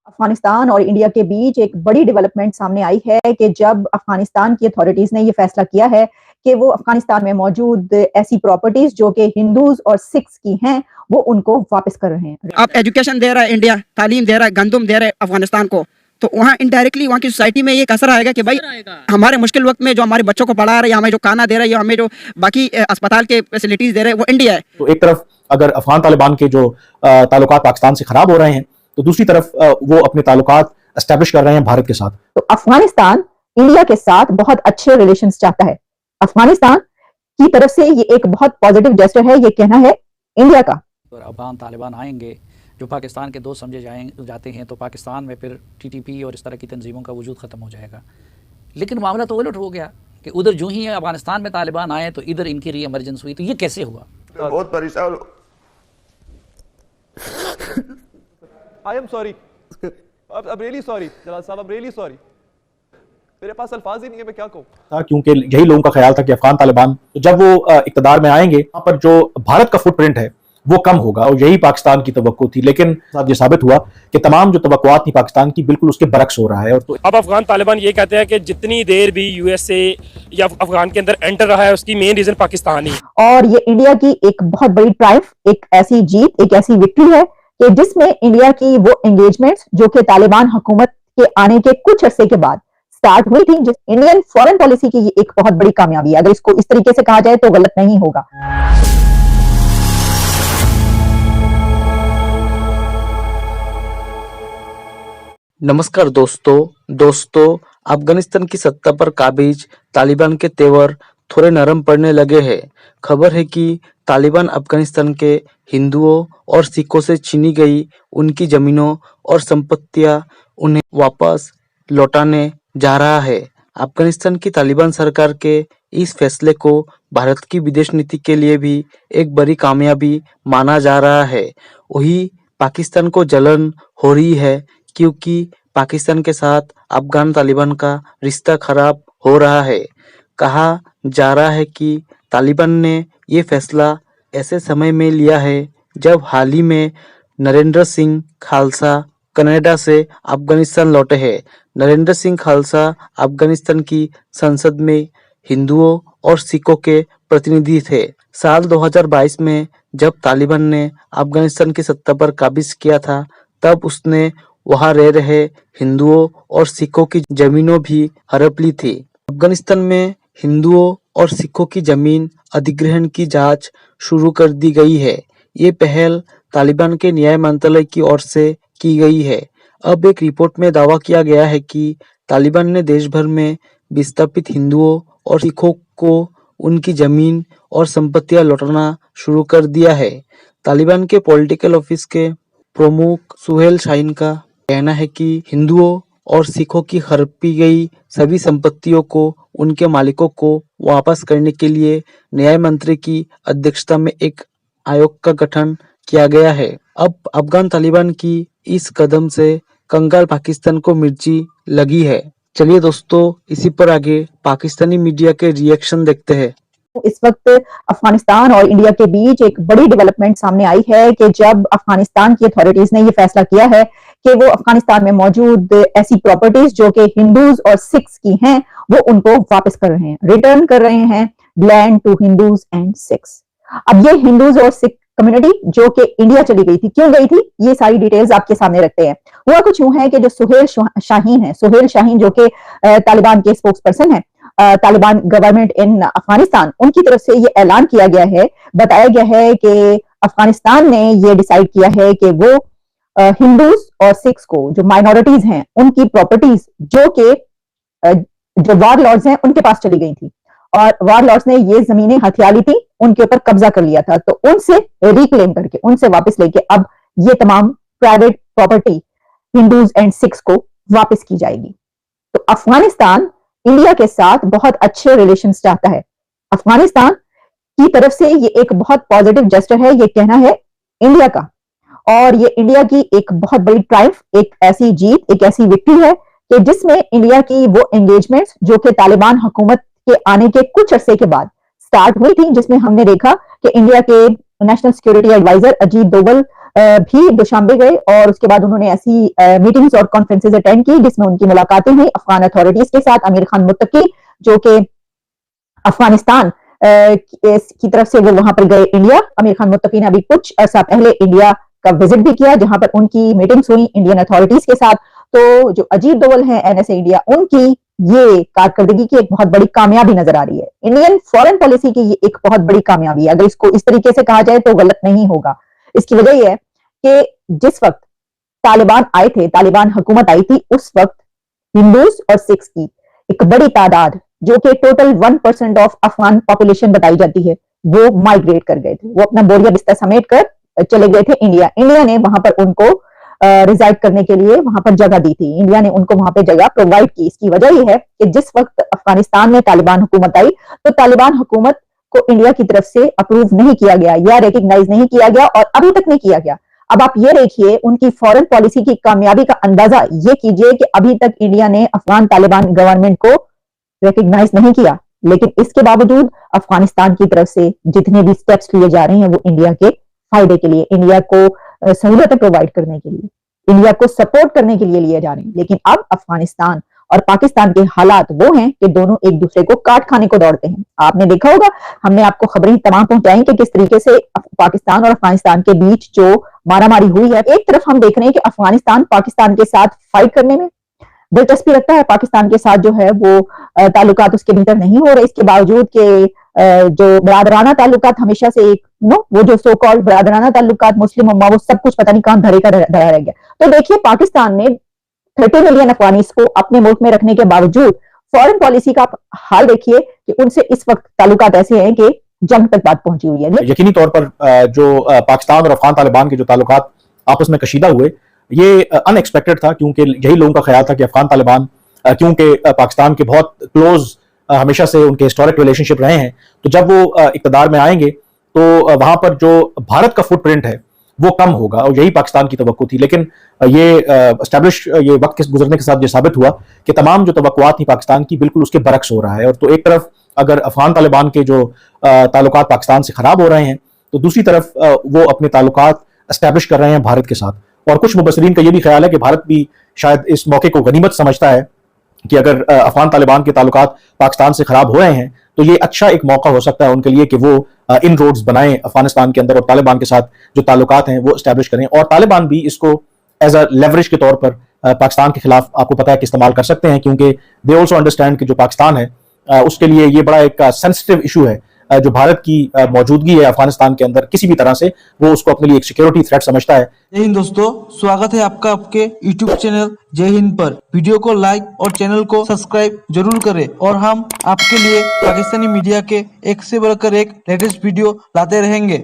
अफगानिस्तान और इंडिया के बीच एक बड़ी डेवलपमेंट सामने आई है कि जब अफगानिस्तान की अथॉरिटीज ने ये फैसला किया है कि वो अफगानिस्तान में मौजूद ऐसी प्रॉपर्टीज जो कि हिंदूज और सिख्स की हैं वो उनको वापस कर रहे हैं। अब एजुकेशन दे रहा है इंडिया, तालीम दे रहा है, गंदम दे रहा है अफगानिस्तान को, तो वहाँ इनडायरेक्टली वहाँ की सोसाइटी में ये असर आएगा कि भाई हमारे मुश्किल वक्त में जो हमारे बच्चों को पढ़ा रहा है या हमें जो खाना दे रहा है या हमें जो बाकी अस्पताल के फैसिलिटीज दे रहे हैं वो इंडिया है। तो एक तरफ अगर अफगान तालिबान के जो ताल्लुकात पाकिस्तान से खराब हो रहे हैं तो दूसरी तरफ वो अपने ताल्लुकात एस्टेब्लिश कर रहे हैं भारत के साथ। तो अफगानिस्तान इंडिया के साथ बहुत अच्छे रिलेशंस चाहता है। अफगानिस्तान की तरफ से ये एक बहुत पॉजिटिव जेस्चर है, ये कहना है इंडिया का। अफगान तालिबान आएंगे जो पाकिस्तान के दोस्त समझे जाते हैं तो पाकिस्तान में फिर टीटीपी और इस तरह की तंजीमों का वजूद ख़त्म हो जाएगा। लेकिन मामला तो उलट हो गया कि उधर जो ही अफगानिस्तान में तालिबान आए तो इधर इनकी री एमरजेंस हुई, तो ये कैसे हुआ? बहुत परेशान। आई एम सॉरी, अब रियली सॉरी जलाल साहब, अब रियली सॉरी, मेरे पास अल्फाज ही नहीं है, मैं क्या कहूँ। क्योंकि यही लोगों का ख्याल था कि अफगान तालिबान जब वो इक़्तिदार में आएंगे वहां पर जो भारत का फुटप्रिंट है वो कम होगा और यही पाकिस्तान की तवक्को थी। लेकिन ये साबित हुआ कि तमाम जो तवक्कुआत थी पाकिस्तान की बिल्कुल उसके बरक्स हो रहा है। और तो अब अफगान तालिबान ये कहते हैं कि जितनी देर भी यूएसए या अफगान के अंदर एंटर रहा है उसकी मेन रीजन पाकिस्तान ही। और ये इंडिया की एक बहुत बड़ी ट्रायम्फ, एक ऐसी जीत, एक ऐसी विक्ट्री है कि जिसमें इंडिया की वो एंगेजमेंट्स जो कि तालिबान हुकूमत के आने के कुछ अरसे के बाद स्टार्ट हुई थी, जिस इंडियन फॉरेन पॉलिसी की एक बहुत बड़ी कामयाबी है। अगर इसको इस तरीके से कहा जाए तो गलत नहीं होगा। नमस्कार दोस्तों, अफगानिस्तान की सत्ता पर काबिज तालिबान के तेवर थोड़े नरम पड़ने लगे हैं। खबर है कि तालिबान अफगानिस्तान के हिंदुओं और सिखों से छीनी गई उनकी जमीनों और संपत्तियां उन्हें वापस लौटाने जा रहा है। अफगानिस्तान की तालिबान सरकार के इस फैसले को भारत की विदेश नीति के लिए भी एक बड़ी कामयाबी माना जा रहा है। वही पाकिस्तान को जलन हो रही है क्योंकि पाकिस्तान के साथ अफगान तालिबान का रिश्ता खराब हो रहा है। कहा जा रहा है कि तालिबान ने ये फैसला ऐसे समय में लिया है जब हाल ही में नरेंद्र सिंह खालसा कनाडा से अफगानिस्तान लौटे हैं। नरेंद्र सिंह खालसा अफगानिस्तान की संसद में हिंदुओं और सिखों के प्रतिनिधि थे। साल 2022 में जब तालिबान ने अफगानिस्तान की सत्ता पर काबिज किया था तब उसने वहां रह रहे हिंदुओं और सिखों की जमीनों भी हड़प ली थी। अफगानिस्तान में हिंदुओं और सिखों की जमीन अधिग्रहण की जांच शुरू कर दी गई है। ये पहल तालिबान के न्याय मंत्रालय की ओर से की गई है। अब एक रिपोर्ट में दावा किया गया है कि तालिबान ने देश भर में विस्थापित हिंदुओं और सिखों को उनकी जमीन और संपत्तियां लौटाना शुरू कर दिया है। तालिबान के पॉलिटिकल ऑफिस के प्रमुख सुहेल शाहीन का कहना है कि हिंदुओं और सिखों की हड़पी गई सभी संपत्तियों को उनके मालिकों को वापस करने के लिए न्याय मंत्री की अध्यक्षता में एक आयोग का गठन किया गया है। अब अफगान तालिबान की इस कदम से कंगाल पाकिस्तान को मिर्ची लगी है। चलिए दोस्तों, इसी पर आगे पाकिस्तानी मीडिया के रिएक्शन देखते हैं। इस वक्त अफगानिस्तान और इंडिया के बीच एक बड़ी डेवलपमेंट सामने आई है कि जब अफगानिस्तान की अथॉरिटीज ने ये फैसला किया है कि वो अफगानिस्तान में मौजूद ऐसी प्रॉपर्टीज जो कि हिंदूज और सिख्स की हैं वो उनको वापस कर रहे हैं, रिटर्न कर रहे हैं land to Hindus and Sikhs. अब ये हिंदूज और सिख कम्युनिटी जो कि इंडिया चली गई थी, क्यों गई थी, ये सारी डिटेल्स आपके सामने रखते हैं। हुआ कुछ यूं है कि जो सुहेल शाहीन जो कि तालिबान के स्पोक्स पर्सन है, तालिबान गवर्नमेंट इन अफगानिस्तान, उनकी तरफ से ये ऐलान किया गया है, बताया गया है कि अफगानिस्तान ने ये डिसाइड किया है कि वो हिंदूज और सिख्स को, जो माइनॉरिटीज हैं, उनकी प्रॉपर्टीज जो कि जो वार लॉर्ड्स हैं उनके पास चली गई थी और वार लॉर्ड्स ने ये जमीनें हथिया ली थी, उनके ऊपर कब्जा कर लिया था, तो उनसे रिक्लेम करके, उनसे वापस लेके अब ये तमाम private property Hindus and Sikhs को वापस की जाएगी। तो अफगानिस्तान इंडिया के साथ बहुत अच्छे रिलेशंस चाहता है। अफगानिस्तान की तरफ से ये एक बहुत पॉजिटिव जेस्चर है, ये कहना है इंडिया का। और ये इंडिया की एक बहुत बड़ी ट्रायम्फ, एक ऐसी जीत, एक ऐसी विक्ट्री है कि जिसमें इंडिया की वो एंगेजमेंट्स जो कि तालिबान हुकूमत के आने के कुछ अरसे के बाद स्टार्ट हुई थी, जिसमें हमने देखा कि इंडिया के national security adviser Ajit Doval भी दुशांबे गए और उसके बाद उन्होंने ऐसी मीटिंग्स और कॉन्फ्रेंसेज अटेंड की जिसमें उनकी मुलाकातें हुई अफगान अथॉरिटीज के साथ। अमीर खान मुत्तकी जो कि अफगानिस्तान की तरफ से वो वहां पर गए इंडिया। अमीर खान मुत्तकी ने अभी कुछ अर्सा पहले इंडिया का विजिट भी किया जहां पर उनकी मीटिंग्स हुई इंडियन अथॉरिटीज के साथ। तो जो अजीत डोवल है एनएसए इंडिया, उनकी ये कारकर्दगी की एक बहुत बड़ी कामयाबी नजर आ रही है। इंडियन फॉरेन पॉलिसी की ये एक बहुत बड़ी कामयाबी है, अगर इसको इस तरीके से कहा जाए तो गलत नहीं होगा। इसकी वजह यह है कि जिस वक्त तालिबान आए थे, तालिबान हुकूमत आई थी, उस वक्त हिंदूज और सिख्स की एक बड़ी तादाद जो कि टोटल 1% ऑफ अफगान पॉपुलेशन बताई जाती है, वो माइग्रेट कर गए थे। वो अपना बोरिया बिस्तर समेट कर चले गए थे इंडिया। इंडिया ने वहां पर उनको रिजाइड करने के लिए वहां पर जगह दी थी, इंडिया ने उनको वहां पे जगह प्रोवाइड की। इसकी वजह यह है कि जिस वक्त अफगानिस्तान में तालिबान हुकूमत आई तो तालिबान हुकूमत को इंडिया की तरफ से अप्रूव नहीं किया गया या रिकग्नाइज नहीं किया गया और अभी तक नहीं किया गया। अब आप ये देखिए उनकी फॉरेन पॉलिसी की कामयाबी का अंदाजा ये कीजिए कि अभी तक इंडिया ने अफगान तालिबान गवर्नमेंट को रिकग्नाइज नहीं किया, लेकिन इसके बावजूद अफगानिस्तान की तरफ से जितने भी स्टेप्स लिए जा रहे हैं वो इंडिया के फायदे के लिए, इंडिया को सहूलतें प्रोवाइड करने के लिए, इंडिया को सपोर्ट करने के लिए लिए जा रहे हैं। लेकिन अब अफगानिस्तान और पाकिस्तान के हालात वो हैं कि दोनों एक दूसरे को काट खाने को दौड़ते हैं। आपने देखा होगा, हमने आपको खबरें तमाम पहुंचाई कि किस तरीके से पाकिस्तान और अफगानिस्तान के बीच जो मारामारी हुई है। एक तरफ हम देख रहे हैं कि अफगानिस्तान पाकिस्तान के साथ फाइट करने में दिलचस्पी रखता है, पाकिस्तान के साथ जो है वो ताल्लुकात उसके भीतर नहीं हो रहे, इसके बावजूद के जो बरादराना ताल्लुकात हमेशा से एक वो जो सो कॉल्ड बरादराना ताल्लुकात मुस्लिम उम्मा, वो सब कुछ पता नहीं कहां धरे का धरा रह गया। तो देखिए पाकिस्तान ने 30 मिलियन अफगानीज को अपने मुल्क में रखने के बावजूद फॉरेन पॉलिसी का हाल देखिए कि उनसे इस वक्त ताल्लुकात ऐसे हैं कि जंग तक बात पहुंची हुई है। यकीनी तौर पर जो पाकिस्तान और अफगान तालिबान के जो ताल्लुकात आपस में कशीदा हुए, ये अनएक्सपेक्टेड था, क्योंकि यही लोगों का ख्याल था कि अफगान तालिबान क्योंकि पाकिस्तान के बहुत क्लोज हमेशा से उनके हिस्टोरिक रिलेशनशिप रहे हैं, तो जब वो इक़्तिदार में आएंगे तो वहां पर जो भारत का फुटप्रिंट है वो कम होगा, और यही पाकिस्तान की तवक्को थी। लेकिन ये वक्त के गुजरने के साथ ये साबित हुआ कि तमाम जो तवक्कुआत थी पाकिस्तान की बिल्कुल उसके बरक्स हो रहा है। और तो एक तरफ अगर अफगान तालिबान के जो ताल्लुकात पाकिस्तान से खराब हो रहे हैं, तो दूसरी तरफ वो अपने ताल्लुकात एस्टैब्लिश कर रहे हैं भारत के साथ। और कुछ मुबसरीन का ये भी ख्याल है कि भारत भी शायद इस मौके को गनीमत समझता है कि अगर अफगान तालिबान के ताल्लुकात पाकिस्तान से खराब हो रहे हैं तो ये अच्छा एक मौका हो सकता है उनके लिए कि वो इन रोड्स बनाएं अफगानिस्तान के अंदर और तालिबान के साथ जो ताल्लुकात हैं वो एस्टैब्लिश करें। और तालिबान भी इसको एज अ लेवरेज के तौर पर पाकिस्तान के खिलाफ आपको पता है कि इस्तेमाल कर सकते हैं, क्योंकि दे ऑल्सो अंडरस्टैंड कि जो पाकिस्तान है उसके लिए ये बड़ा एक सेंसिटिव इशू है। जो भारत की मौजूदगी है अफगानिस्तान के अंदर किसी भी तरह से, वो उसको अपने लिए एक सिक्योरिटी थ्रेट समझता है। जय हिंद दोस्तों, स्वागत है आपका आपके YouTube चैनल जय हिंद पर। वीडियो को लाइक और चैनल को सब्सक्राइब जरूर करें और हम आपके लिए पाकिस्तानी मीडिया के एक से बढ़कर एक लेटेस्ट वीडियो लाते रहेंगे।